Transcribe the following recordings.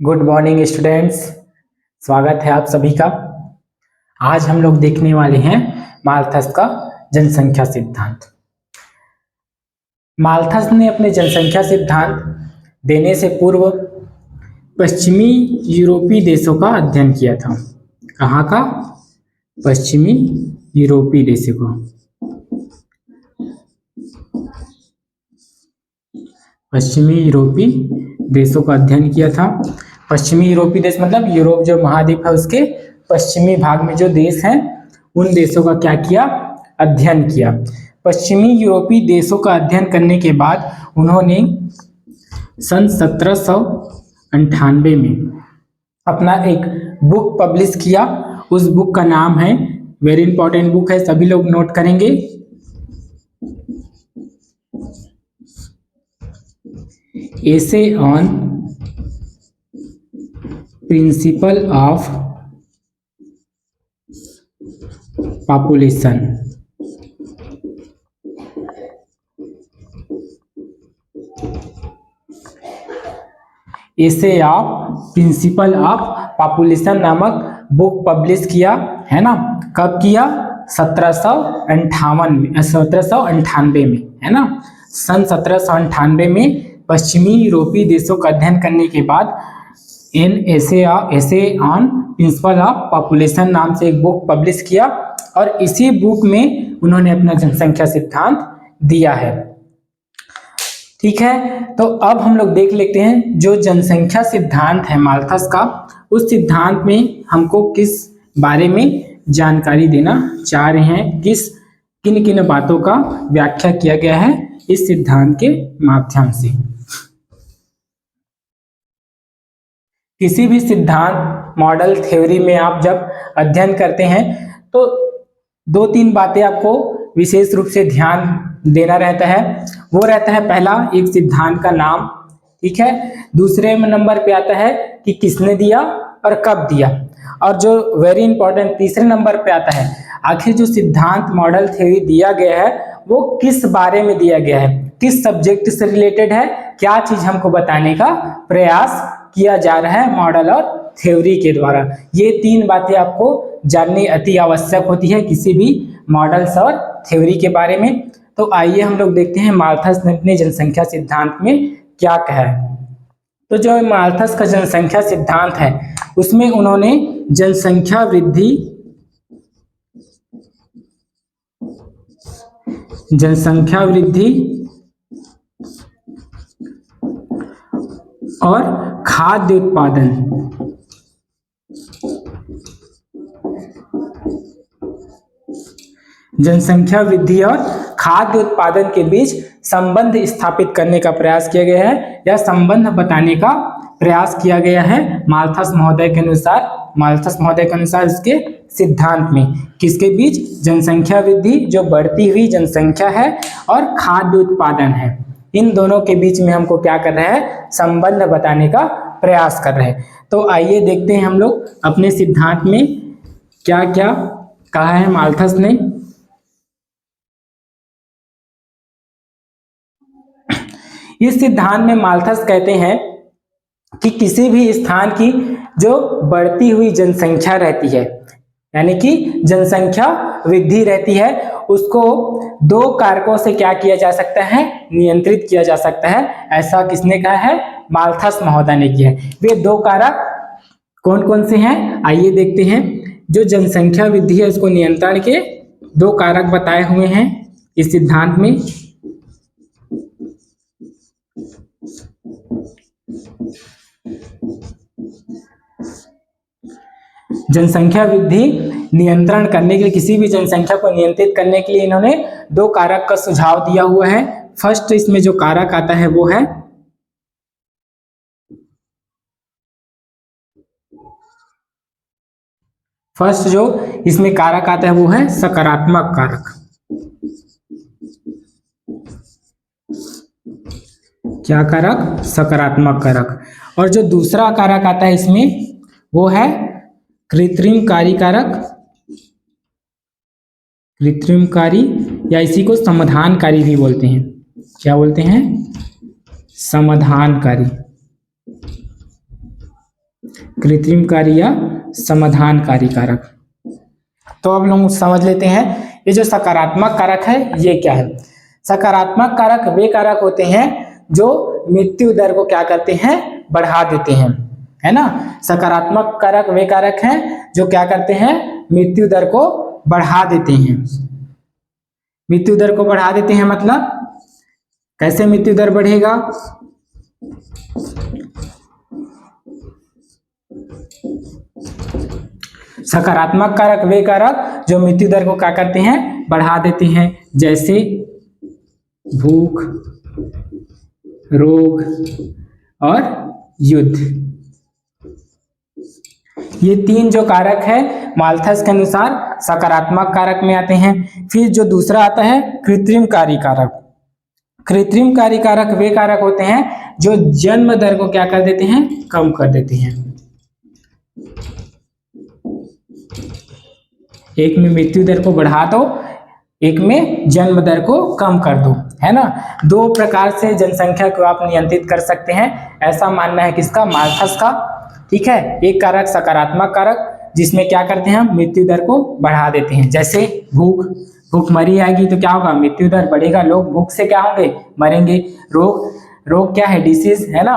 Good morning students. स्वागत है आप सभी का। आज हम लोग देखने वाले हैं माल्थस का जनसंख्या सिद्धांत। माल्थस ने अपने जनसंख्या सिद्धांत देने से पूर्व पश्चिमी यूरोपीय देशों का अध्ययन किया था। कहाँ का? पश्चिमी यूरोपीय देशों का। पश्चिमी यूरोपीय देशों का अध्ययन किया था। पश्चिमी यूरोपीय देश मतलब यूरोप जो महाद्वीप है उसके पश्चिमी भाग में जो देश हैं उन देशों का क्या किया? अध्ययन किया। पश्चिमी यूरोपीय देशों का अध्ययन करने के बाद उन्होंने सन 1798 में अपना एक बुक पब्लिश किया। उस बुक का नाम है, वेरी इंपॉर्टेंट बुक है, सभी लोग नोट करेंगे, essay on principle of population. Essay of principle of population नामक बुक पब्लिश किया है ना। कब किया? 1798 में है ना। सन 1798 में पश्चिमी यूरोपीय देशों का अध्ययन करने के बाद essay on principle of population नाम से एक बुक पब्लिश किया और इसी बुक में उन्होंने अपना जनसंख्या सिद्धांत दिया है। ठीक है, तो अब हम लोग देख लेते हैं जो जनसंख्या सिद्धांत है माल्थस का, उस सिद्धांत में हमको किस बारे में जानकारी देना चाह रहे हैं, किन किन बातों का व्याख्या किया गया है इस सिद्धांत के माध्यम से। किसी भी सिद्धांत, मॉडल, थ्योरी में आप जब अध्ययन करते हैं तो दो तीन बातें आपको विशेष रूप से ध्यान देना रहता है। वो रहता है पहला, एक सिद्धांत का नाम, ठीक है। दूसरे नंबर पे आता है कि किसने दिया और कब दिया, और जो वेरी इंपॉर्टेंट तीसरे नंबर पे आता है आखिर जो सिद्धांत, मॉडल, थ्योरी दिया गया है वो किस बारे में दिया गया है, किस सब्जेक्ट से रिलेटेड है, क्या चीज हमको बताने का प्रयास किया जा रहा है मॉडल और थ्योरी के द्वारा। ये तीन बातें आपको जाननी अति आवश्यक होती है किसी भी मॉडल्स और थ्योरी के बारे में। तो आइए हम लोग देखते हैं माल्थस ने अपने जनसंख्या सिद्धांत में क्या कहा है। तो जो माल्थस का जनसंख्या सिद्धांत है उसमें उन्होंने जनसंख्या वृद्धि और खाद्य उत्पादन, जनसंख्या वृद्धि और खाद्य उत्पादन के बीच संबंध स्थापित करने का प्रयास किया गया है या संबंध बताने का प्रयास किया गया है माल्थस महोदय के अनुसार इसके सिद्धांत में। किसके बीच? जनसंख्या वृद्धि, जो बढ़ती हुई जनसंख्या है, और खाद्य उत्पादन है। इन दोनों के बीच में हमको क्या कर रहा है? संबंध बताने का प्रयास कर रहे हैं। तो आइए देखते हैं हम लोग अपने सिद्धांत में क्या क्या कहा है माल्थस ने। इस सिद्धांत में माल्थस कहते हैं कि किसी भी स्थान की जो बढ़ती हुई जनसंख्या रहती है, यानी कि जनसंख्या वृद्धि रहती है, उसको दो कारकों से क्या किया जा सकता है? नियंत्रित किया जा सकता है। ऐसा किसने कहा है? माल्थस महोदय ने किया है। वे दो कारक कौन कौन से हैं आइए देखते हैं। जो जनसंख्या वृद्धि है उसको नियंत्रण के दो कारक बताए हुए हैं इस सिद्धांत में। जनसंख्या वृद्धि नियंत्रण करने के लिए, किसी भी जनसंख्या को नियंत्रित करने के लिए इन्होंने दो कारक का सुझाव दिया हुआ है। फर्स्ट इसमें जो कारक आता है वो है सकारात्मक कारक। क्या कारक? सकारात्मक कारक। और जो दूसरा कारक आता है इसमें वो है कृत्रिमकारी कारक, या इसी को समाधानकारी भी बोलते हैं। क्या बोलते हैं? समाधानकारी। कृत्रिमकारी या समाधानकारी कारक। तो अब लोग समझ लेते हैं ये जो सकारात्मक कारक है ये क्या है। सकारात्मक कारक वे कारक होते हैं जो मृत्यु दर को क्या करते हैं, बढ़ा देते हैं, है ना। सकारात्मक कारक वे कारक हैं जो क्या करते हैं, मृत्यु दर को बढ़ा देते हैं। मृत्यु दर को बढ़ा देते हैं मतलब कैसे मृत्यु दर बढ़ेगा, सकारात्मक कारक वे कारक जो मृत्यु दर को क्या करते हैं, बढ़ा देते हैं, जैसे भूख, रोग और युद्ध। ये तीन जो कारक है माल्थस के अनुसार सकारात्मक कारक में आते हैं। फिर जो दूसरा आता है कृत्रिमकारी कारक। कृत्रिमकारी कारक वे कारक होते हैं जो जन्म दर को क्या कर देते हैं, कम कर देते हैं। एक में मृत्यु दर को बढ़ा दो, एक में जन्म दर को कम कर दो, है ना। दो प्रकार से जनसंख्या को आप नियंत्रित कर सकते हैं, ऐसा मानना है किसका, माल्थस का। ठीक है, एक कारक सकारात्मक कारक जिसमें क्या करते हैं हम, मृत्यु दर को बढ़ा देते हैं, जैसे भूख, भूख मरी आएगी तो क्या होगा, मृत्यु दर बढ़ेगा, लोग भूख से क्या होंगे, मरेंगे। रोग, रोग क्या है, डिसीज, है ना,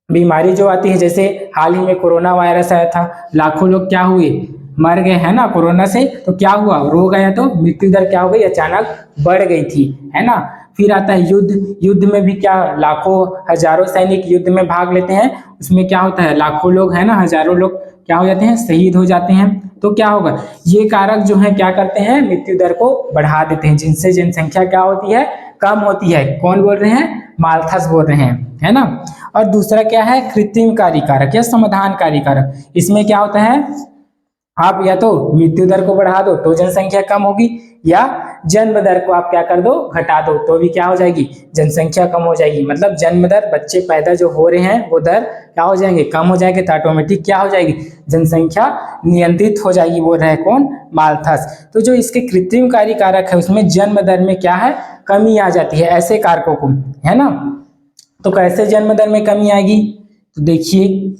बीमारी जो आती है, जैसे हाल ही में कोरोना वायरस आया था, लाखों लोग क्या हुए, मर गए, है ना, कोरोना से। तो क्या हुआ, रोग आया तो मृत्यु दर क्या हो गई, अचानक बढ़ गई थी, है ना। फिर आता है युद्ध। युद्ध में भी क्या, लाखों हजारों सैनिक युद्ध में भाग लेते हैं, उसमें क्या होता है, लाखों लोग, है ना, हजारों लोग क्या हो जाते हैं, शहीद हो जाते हैं। तो क्या होगा, ये कारक जो है क्या करते हैं, मृत्यु दर को बढ़ा देते हैं, जिनसे जनसंख्या क्या होती है, कम होती है। कौन बोल रहे हैं, माल्थस बोल रहे हैं, है ना। और दूसरा क्या है, कृत्रिमकारी कारक या समाधानकारी कारक। इसमें क्या होता है, आप या तो मृत्यु दर को बढ़ा दो तो जनसंख्या कम होगी, या जन्म दर को आप क्या कर दो, घटा दो, तो भी क्या हो जाएगी, जनसंख्या कम हो जाएगी। मतलब जन्म दर, बच्चे पैदा जो हो रहे हैं वो दर क्या हो जाएंगे, कम हो जाएंगे, तो ऑटोमेटिक क्या हो जाएगी, जनसंख्या नियंत्रित हो जाएगी, बोल रहे हैं कौन, माल्थस। तो जो इसके कृत्रिमकारी कारक है उसमें जन्म दर में क्या है, कमी आ जाती है, ऐसे कारकों को, है ना। तो कैसे जन्म दर में कमी आएगी, तो देखिए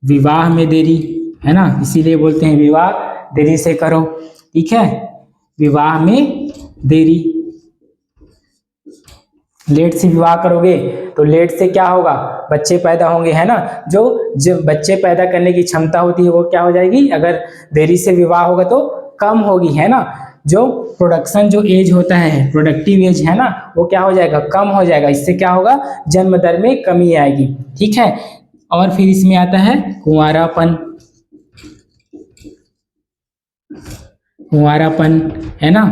विवाह में देरी, है ना, इसीलिए बोलते हैं विवाह देरी से करो। ठीक है, विवाह में देरी, लेट से विवाह करोगे तो लेट से क्या होगा, बच्चे पैदा होंगे, है ना। जो बच्चे पैदा करने की क्षमता होती है वो क्या हो जाएगी, अगर देरी से विवाह होगा तो कम होगी, है ना। जो प्रोडक्शन जो एज होता है, प्रोडक्टिव एज, है ना, वो क्या हो जाएगा, कम हो जाएगा। इससे क्या होगा, जन्म दर में कमी आएगी। ठीक है, और फिर इसमें आता है कुंवारापन। कुंवारापन, है ना,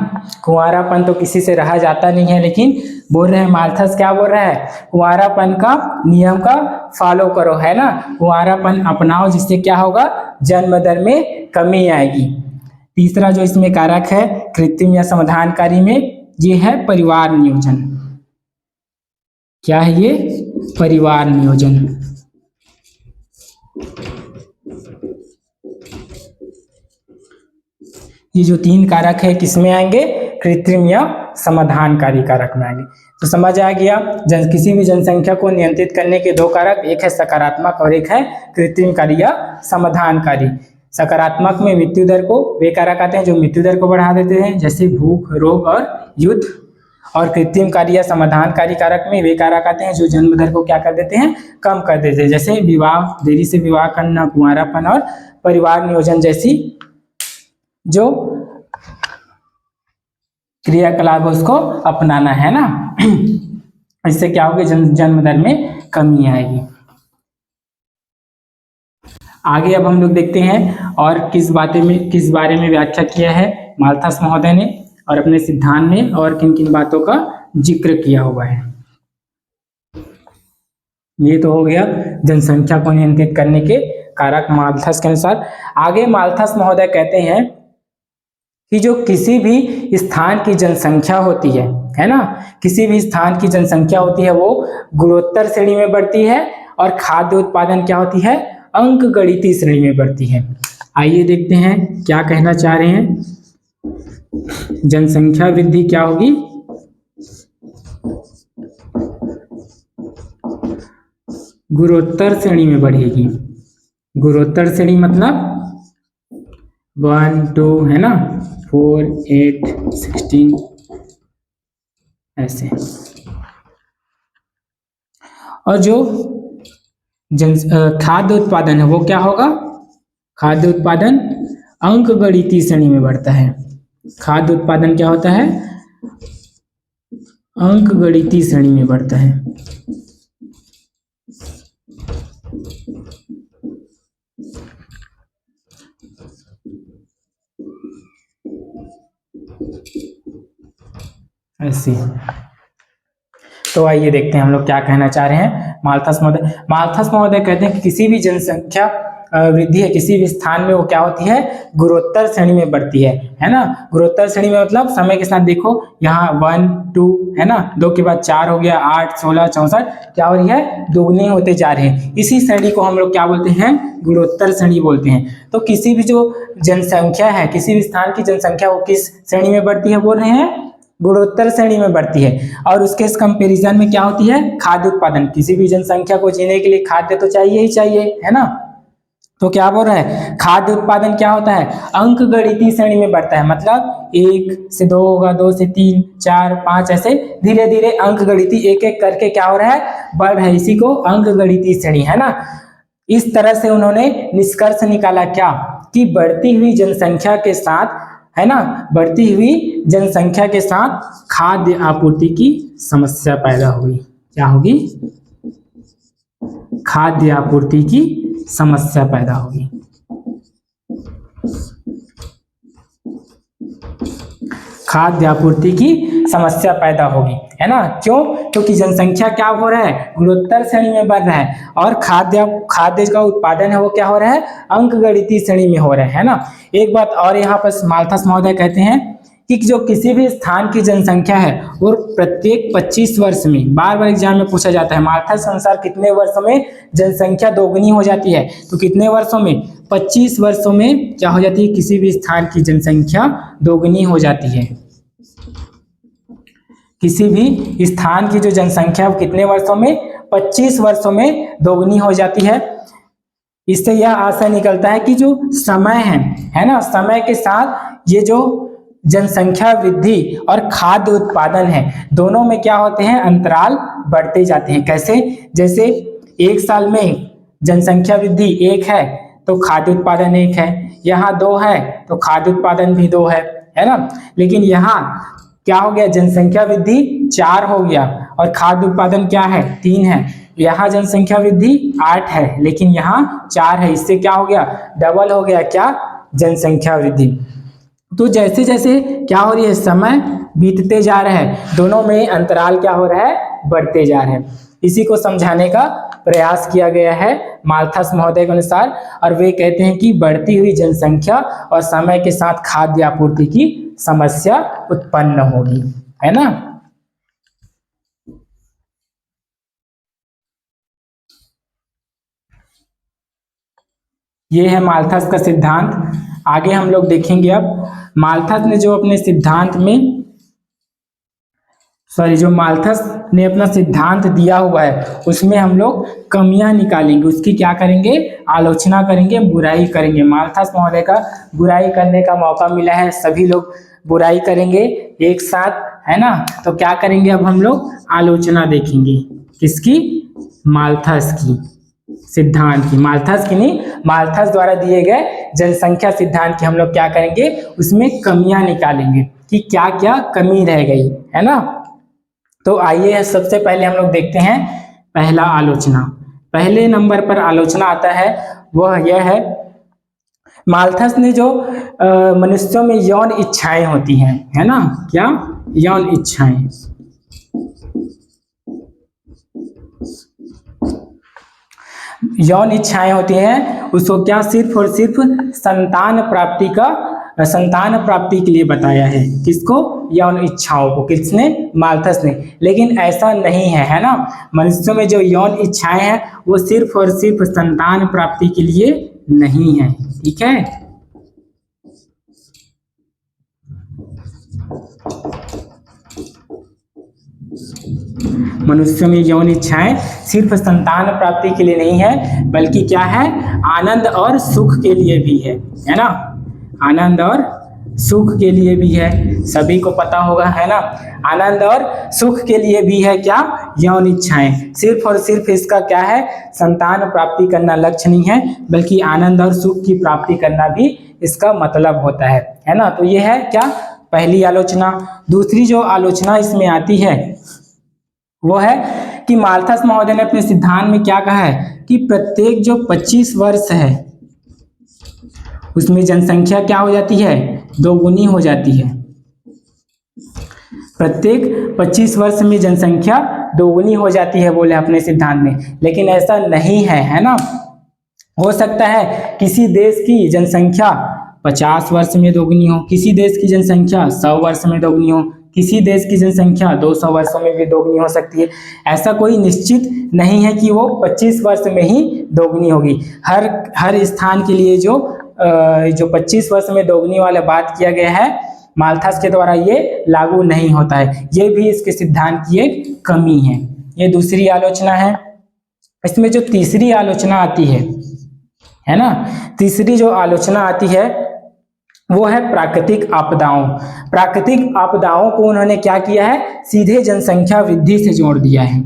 कुंवारापन तो किसी से रहा जाता नहीं है, लेकिन बोल रहे हैं माल्थस क्या बोल रहा है, कुंवारापन का नियम का फॉलो करो, है ना, कुंवारापन अपनाओ, जिससे क्या होगा, जन्म दर में कमी आएगी। तीसरा जो इसमें कारक है कृत्रिम या समाधानकारी में, ये है परिवार नियोजन। क्या है ये, परिवार नियोजन। ये जो तीन कारक है किसमें आएंगे, कृत्रिम या समाधानकारी कारक में आएंगे। तो समझ आ गया, किसी भी जनसंख्या को नियंत्रित करने के दो कारक, एक है सकारात्मक और एक है कृत्रिमकारी या समाधानकारी। सकारात्मक में मृत्यु दर को वे कारक आते हैं जो मृत्यु दर को बढ़ा देते हैं, जैसे भूख, रोग और युद्ध। और कृत्रिमकारी या समाधानकारी कारक में वे कारक आते हैं जो जन्म दर को क्या कर देते हैं, कम कर देते हैं, जैसे विवाह, देरी से विवाह करना, कुंवारापन और परिवार नियोजन जैसी जो क्रियाकलाप है उसको अपनाना, है ना। इससे क्या होगा, जन्म दर में कमी आएगी। आगे अब हम लोग देखते हैं और किस बारे में व्याख्या किया है माल्थस महोदय ने और अपने सिद्धांत में, और किन किन बातों का जिक्र किया हुआ है। ये तो हो गया जनसंख्या को नियंत्रित करने के कारक माल्थस के अनुसार। आगे माल्थस महोदय कहते हैं कि जो किसी भी स्थान की जनसंख्या होती है ना, किसी भी स्थान की जनसंख्या होती है वो गुणोत्तर श्रेणी में बढ़ती है, और खाद्य उत्पादन क्या होती है, अंक गणितीय श्रेणी में बढ़ती है। आइए देखते हैं क्या कहना चाह रहे हैं। जनसंख्या वृद्धि क्या होगी, गुणोत्तर श्रेणी में बढ़ेगी, गुणोत्तर श्रेणी मतलब 1 2 है ना, 4 8 16 ऐसे। और जो खाद्य उत्पादन है वो क्या होगा, खाद्य उत्पादन अंकगणितीय श्रेणी में बढ़ता है। खाद्य उत्पादन क्या होता है, अंकगणितीय श्रेणी में बढ़ता है। ऐसे। तो आइए देखते हैं हम लोग क्या कहना चाह रहे हैं माल्थस महोदय। माल्थस महोदय कहते हैं कि किसी भी जनसंख्या वृद्धि है किसी भी स्थान में वो क्या होती है, गुणोत्तर श्रेणी में बढ़ती है ना। गुणोत्तर श्रेणी में मतलब समय के साथ देखो यहाँ 1 2 है ना, 2 के बाद 4 हो गया, 8 16 64 क्या हो रही है, दोगुने होते जा रहे हैं। इसी श्रेणी को हम लोग क्या बोलते हैं, गुणोत्तर श्रेणी बोलते हैं। तो किसी भी जो जनसंख्या है, किसी भी स्थान की जनसंख्या वो किस श्रेणी में बढ़ती है, बोल रहे हैं गुणोत्तर श्रेणी में बढ़ती है। और उसके कंपैरिजन में क्या होती है, खाद्य उत्पादन। किसी भी जनसंख्या को जीने के लिए खाद्य तो चाहिए ही चाहिए, है ना। तो क्या बोल रहा है, खाद्य उत्पादन क्या होता है, अंकगणितीय श्रेणी में बढ़ता है। मतलब 1 से 2 होगा, 2 से 3 4 5 ऐसे धीरे धीरे अंकगणितीय एक एक करके क्या हो रहा है, बढ़ रहा है। इसी को अंकगणितीय श्रेणी, है ना। इस तरह से उन्होंने निष्कर्ष निकाला क्या, कि बढ़ती हुई जनसंख्या के साथ, है ना, बढ़ती हुई जनसंख्या के साथ खाद्य आपूर्ति की समस्या पैदा हुई। क्या होगी, खाद्य आपूर्ति की समस्या पैदा होगी। खाद्य आपूर्ति की समस्या पैदा होगी, है ना। क्यों, क्योंकि जनसंख्या क्या हो रहा है, गुणोत्तर श्रेणी में बढ़ रहा है, और खाद्य का उत्पादन है वो क्या हो रहा है, अंकगणितीय श्रेणी में हो रहा है ना। एक बात और यहाँ पर माल्थस महोदय कहते हैं कि जो किसी भी स्थान की जनसंख्या है वो प्रत्येक 25 वर्ष में, बार बार एग्जाम में पूछा जाता है, माल्थस अनुसार कितने वर्षों में जनसंख्या दोगुनी हो जाती है, तो कितने वर्षों में, 25 वर्षों में क्या हो जाती है, किसी भी स्थान की जनसंख्या दोगुनी हो जाती है। किसी भी स्थान की जो जनसंख्या कितने वर्षों में, 25 वर्षों में दोगुनी हो जाती है। इससे यह आशय निकलता है कि जो समय है ना, समय के साथ ये जो जनसंख्या वृद्धि और खाद्य उत्पादन है, दोनों में क्या होते हैं, अंतराल बढ़ते जाते हैं। कैसे, जैसे एक साल में जनसंख्या वृद्धि 1 है तो खाद्य उत्पादन 1 है, यहाँ 2 है तो खाद्य उत्पादन भी 2 है ना। लेकिन यहाँ क्या हो गया, जनसंख्या वृद्धि 4 हो गया और खाद्य उत्पादन क्या है, 3 है। यहाँ जनसंख्या वृद्धि 8 है लेकिन यहाँ 4 है। इससे क्या हो गया, डबल हो गया क्या, जनसंख्या वृद्धि। तो जैसे जैसे क्या हो रही है, समय बीतते जा रहा है, दोनों में अंतराल क्या हो रहा है, बढ़ते जा रहे हैं। इसी को समझाने का प्रयास किया गया है माल्थस महोदय के अनुसार। और वे कहते हैं कि बढ़ती हुई जनसंख्या और समय के साथ खाद्य आपूर्ति की समस्या उत्पन्न होगी, है ना। ये है माल्थस का सिद्धांत। आगे हम लोग देखेंगे अब माल्थस ने जो अपने सिद्धांत में, जो माल्थस ने अपना सिद्धांत दिया हुआ है उसमें हम लोग कमियां निकालेंगे, उसकी क्या करेंगे, आलोचना करेंगे, बुराई करेंगे। माल्थस महोदय का बुराई करने का मौका मिला है, सभी लोग बुराई करेंगे एक साथ, है ना। तो क्या करेंगे, अब हम लोग आलोचना देखेंगे, किसकी, माल्थस की, सिद्धांत की। माल्थस की नहीं, माल्थस द्वारा दिए गए जनसंख्या सिद्धांत की हम लोग क्या करेंगे, उसमें कमियां निकालेंगे कि क्या क्या कमी रह गई, है ना। तो आइए सबसे पहले हम लोग देखते हैं पहला आलोचना। पहले नंबर पर आलोचना आता है वह यह है, माल्थस ने जो मनुष्यों में यौन इच्छाएं होती हैं, है ना, क्या, यौन इच्छाएं, यौन इच्छाएं होती हैं, उसको क्या, सिर्फ और सिर्फ संतान प्राप्ति के लिए बताया है। किसको, यौन इच्छाओं को, किसने, माल्थस ने। लेकिन ऐसा नहीं है ना। मनुष्यों में जो यौन इच्छाएं हैं वो सिर्फ और सिर्फ संतान प्राप्ति के लिए नहीं है, ठीक है। मनुष्यों में यौन इच्छाएं सिर्फ संतान प्राप्ति के लिए नहीं है, बल्कि क्या है, आनंद और सुख के लिए भी है ना, आनंद और सुख के लिए भी है, सभी को पता होगा, है ना, आनंद और सुख के लिए भी है क्या, यौन इच्छाएं। सिर्फ और सिर्फ इसका क्या है, संतान प्राप्ति करना लक्ष्य नहीं है, बल्कि आनंद और सुख की प्राप्ति करना भी इसका मतलब होता है ना। तो ये है क्या, पहली आलोचना। दूसरी जो आलोचना इसमें आती है वो है कि माल्थस महोदय ने अपने सिद्धांत में क्या कहा है कि प्रत्येक जो 25 वर्ष है उसमें जनसंख्या क्या हो जाती है, दोगुनी हो जाती है। प्रत्येक 25 वर्ष में जनसंख्या दोगुनी हो जाती है बोले अपने सिद्धांत में, लेकिन ऐसा नहीं है ना। हो सकता है किसी देश की जनसंख्या 50 वर्ष में दोगुनी हो, किसी देश की जनसंख्या 100 वर्ष में दोगुनी हो, किसी देश की जनसंख्या 200 वर्षों में भी दोगुनी हो सकती है। ऐसा कोई निश्चित नहीं है कि वो 25 वर्ष में ही दोगुनी होगी। हर स्थान के लिए जो 25 वर्ष में दोगुनी वाला बात किया गया है माल्थस के द्वारा, ये लागू नहीं होता है। ये भी इसके सिद्धांत की एक कमी है। ये दूसरी आलोचना है। इसमें जो तीसरी आलोचना आती है ना, तीसरी जो आलोचना आती है वो है प्राकृतिक आपदाओं। प्राकृतिक आपदाओं को उन्होंने क्या किया है, सीधे जनसंख्या वृद्धि से जोड़ दिया है।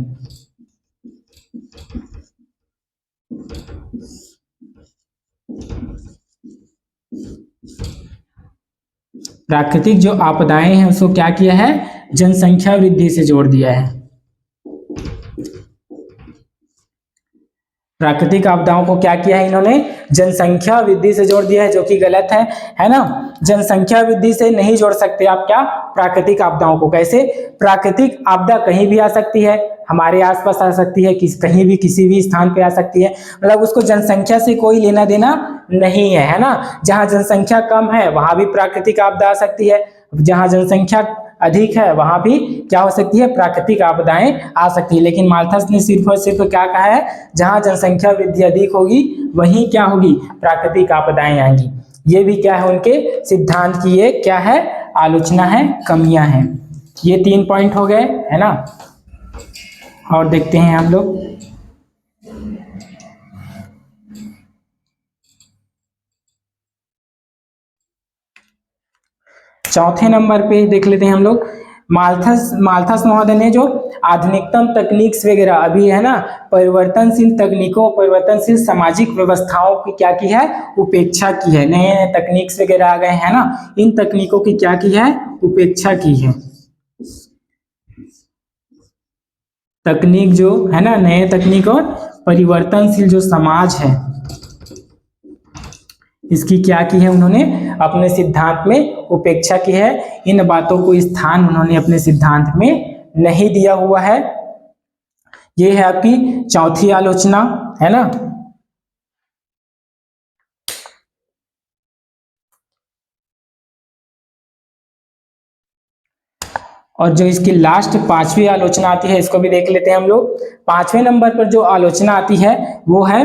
प्राकृतिक जो आपदाएं हैं उसको क्या किया है, जनसंख्या वृद्धि से जोड़ दिया है। प्राकृतिक आपदाओं को क्या किया है इन्होंने, जनसंख्या वृद्धि से जोड़ दिया है, जो कि गलत है ना। जनसंख्या वृद्धि से नहीं जोड़ सकते आप क्या, प्राकृतिक आपदाओं को। कैसे, प्राकृतिक आपदा कहीं भी आ सकती है, हमारे आसपास आ सकती है, कहीं भी किसी भी स्थान पे आ सकती है, मतलब उसको जनसंख्या से कोई लेना देना नहीं है ना। जहाँ जनसंख्या कम है वहां भी प्राकृतिक आपदा आ सकती है, जहाँ जनसंख्या अधिक है वहां भी क्या हो सकती है, प्राकृतिक आपदाएं आ सकती है। लेकिन माल्थस ने सिर्फ और सिर्फ क्या कहा है, जहां जनसंख्या वृद्धि अधिक होगी वहीं क्या होगी, प्राकृतिक आपदाएं आएंगी। ये भी क्या है, उनके सिद्धांत की ये क्या है, आलोचना है, कमियां हैं। ये 3 पॉइंट हो गए, है ना। और देखते हैं हम लोग चौथे नंबर पे देख लेते हैं हम लोग। माल्थस महोदय ने जो आधुनिकतम तकनीक्स वगैरह अभी है ना, परिवर्तनशील तकनीकों, परिवर्तनशील सामाजिक व्यवस्थाओं की क्या की है, उपेक्षा की है। नए नए तकनीक्स वगैरह आ गए हैं ना, इन तकनीकों की क्या की है, उपेक्षा की है। तकनीक जो है ना, नए तकनीक और परिवर्तनशील जो समाज है इसकी क्या की है, उन्होंने अपने सिद्धांत में उपेक्षा की है। इन बातों को स्थान उन्होंने अपने सिद्धांत में नहीं दिया हुआ है। ये है आपकी चौथी आलोचना, है ना। और जो इसकी लास्ट 5वीं आलोचना आती है इसको भी देख लेते हैं हम लोग। 5वें नंबर पर जो आलोचना आती है वो है,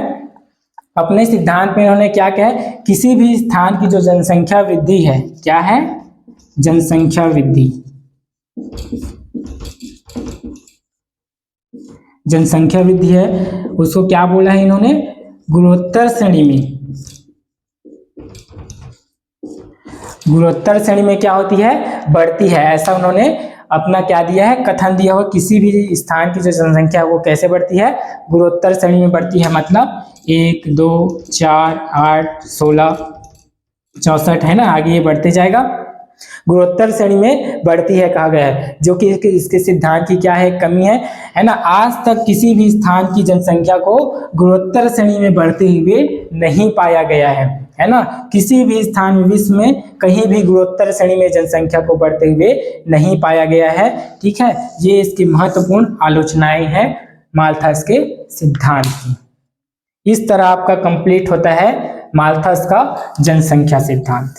अपने सिद्धांत में उन्होंने क्या कहा है, किसी भी स्थान की जो जनसंख्या वृद्धि है, क्या है, जनसंख्या वृद्धि, जनसंख्या वृद्धि है, उसको क्या बोला है इन्होंने, गुणोत्तर श्रेणी में। गुणोत्तर श्रेणी में क्या होती है, बढ़ती है। ऐसा उन्होंने अपना क्या दिया है, कथन दिया हुआ। किसी भी स्थान की जो जनसंख्या है वो कैसे बढ़ती है, गुणोत्तर श्रेणी में बढ़ती है। मतलब 1, 2, 4, 8, 16, 64 है ना, आगे ये बढ़ते जाएगा, गुणोत्तर श्रेणी में बढ़ती है कहा गया है, जो कि इसके सिद्धांत की क्या है, कमी है ना। आज तक किसी भी स्थान की जनसंख्या को गुणोत्तर श्रेणी में बढ़ते हुए नहीं पाया गया है ना। किसी भी स्थान में विश्व में कहीं भी गुणोत्तर श्रेणी में जनसंख्या को बढ़ते हुए नहीं पाया गया है। ठीक है, ये इसकी महत्वपूर्ण आलोचनाएं हैं माल्थस के सिद्धांत की। इस तरह आपका कंप्लीट होता है माल्थस का जनसंख्या सिद्धांत।